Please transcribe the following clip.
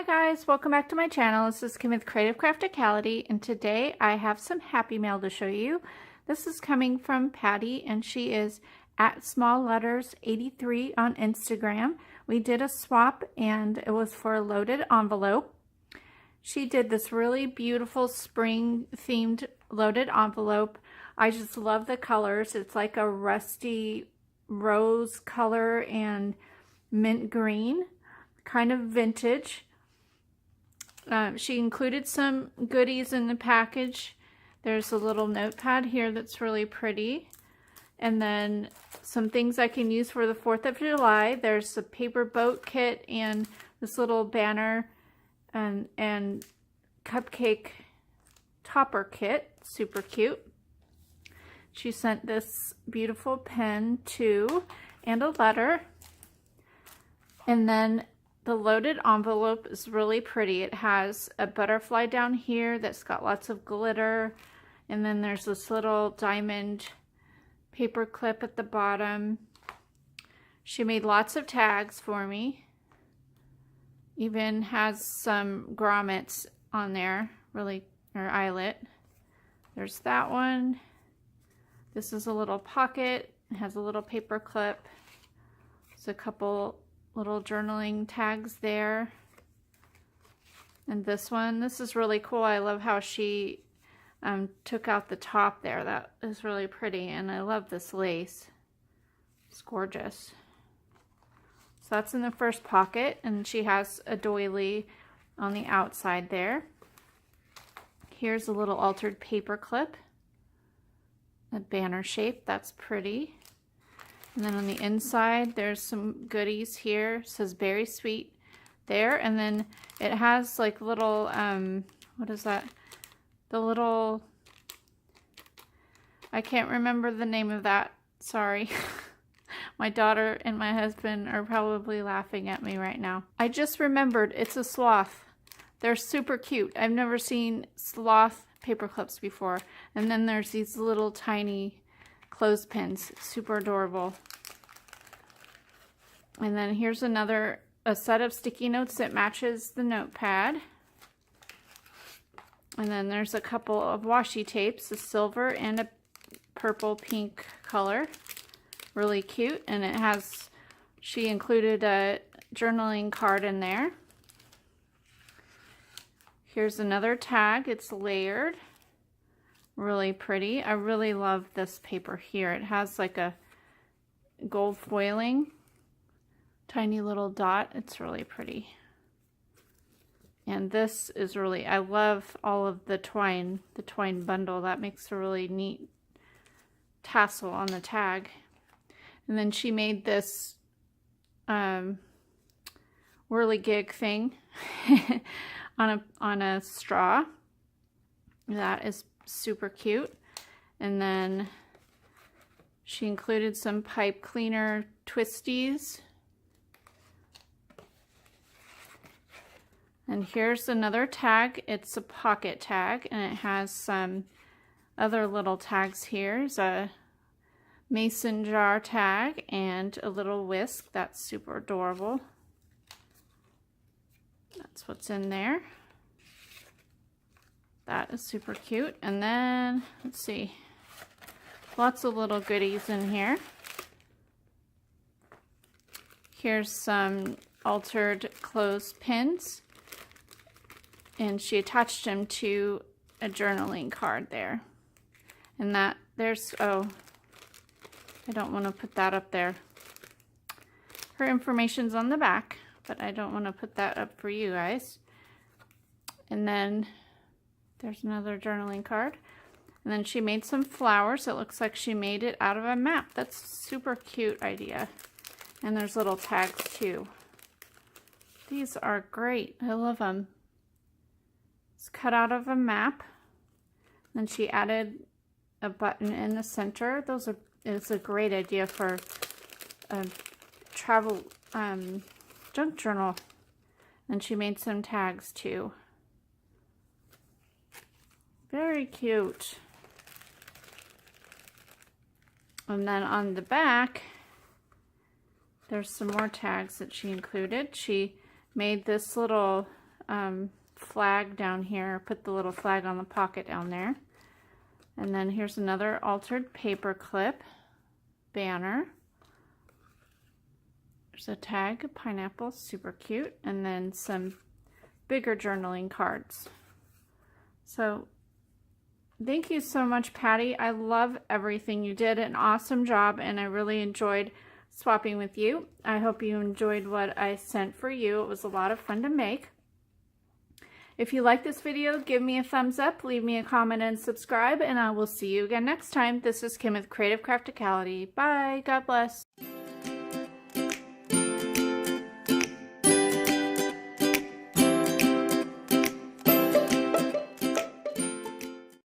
guys, welcome back to my channel. This is Kim with Creative Crafticality, and today I have some happy mail to show you. This is coming from Patty, and she is at small letters 83 on Instagram. We did a swap, and it was for a loaded envelope. She did this really beautiful spring themed loaded envelope. I just love the colors. It's like a rusty rose color and mint green, kind of vintage. She included some goodies in the package. There's a little notepad here that's really pretty. And then some things I can use for the 4th of July. There's a paper boat kit and this little banner and cupcake topper kit. Super cute. She sent this beautiful pen too, and a letter. And then the loaded envelope is really pretty. It has a butterfly down here that's got lots of glitter. And then there's this little diamond paper clip at the bottom. She made lots of tags for me. Even has some grommets on there, or eyelet. There's that one. This is a little pocket. It has a little paper clip. There's a couple little journaling tags there. And this one, this is really cool. I love how she took out the top there. That is really pretty, and I love this lace. It's gorgeous. So that's in the first pocket, and she has a doily on the outside there. Here's a little altered paper clip, a banner shape. That's pretty. And then on the inside, there's some goodies here. It says very sweet there. And then it has like little, what is that? The little, I can't remember the name of that. Sorry. My daughter and my husband are probably laughing at me right now. I just remembered it's a sloth. They're super cute. I've never seen sloth paper clips before. And then there's these little tiny clothespins. Super adorable. And then here's a set of sticky notes that matches the notepad. And then there's a couple of washi tapes, a silver and a purple pink color. Really cute. And it has, she included a journaling card in there. Here's another tag. It's layered. Really pretty. I really love this paper here. It has like a gold foiling, tiny little dot. It's really pretty. And this is really, I love all of the twine bundle. That makes a really neat tassel on the tag. And then she made this whirligig thing on a straw. That is super cute. And then she included some pipe cleaner twisties. And here's another tag. It's a pocket tag, and it has some other little tags here. There's a mason jar tag and a little whisk. That's super adorable. That's what's in there. That is super cute. And then, let's see, lots of little goodies in here. Here's some altered clothespins. And she attached them to a journaling card there. And that, there's, oh, I don't want to put that up there. Her information's on the back, but I don't want to put that up for you guys. And then there's another journaling card. And then she made some flowers. It looks like she made it out of a map. That's a super cute idea. And there's little tags too. These are great. I love them. It's cut out of a map. Then she added a button in the center. It's a great idea for a travel junk journal. And she made some tags too. Very cute. And then on the back, there's some more tags that she included. She made this little flag down here. Put the little flag on the pocket down there. And then here's another altered paper clip banner. There's a tag, a pineapple, super cute, and then some bigger journaling cards. So thank you so much, Patty. I love everything you did. An awesome job, and I really enjoyed swapping with you. I hope you enjoyed what I sent for you. It was a lot of fun to make. If you like this video, give me a thumbs up, leave me a comment, and subscribe, and I will see you again next time. This is Kim with Creative Crafticality. Bye. God bless.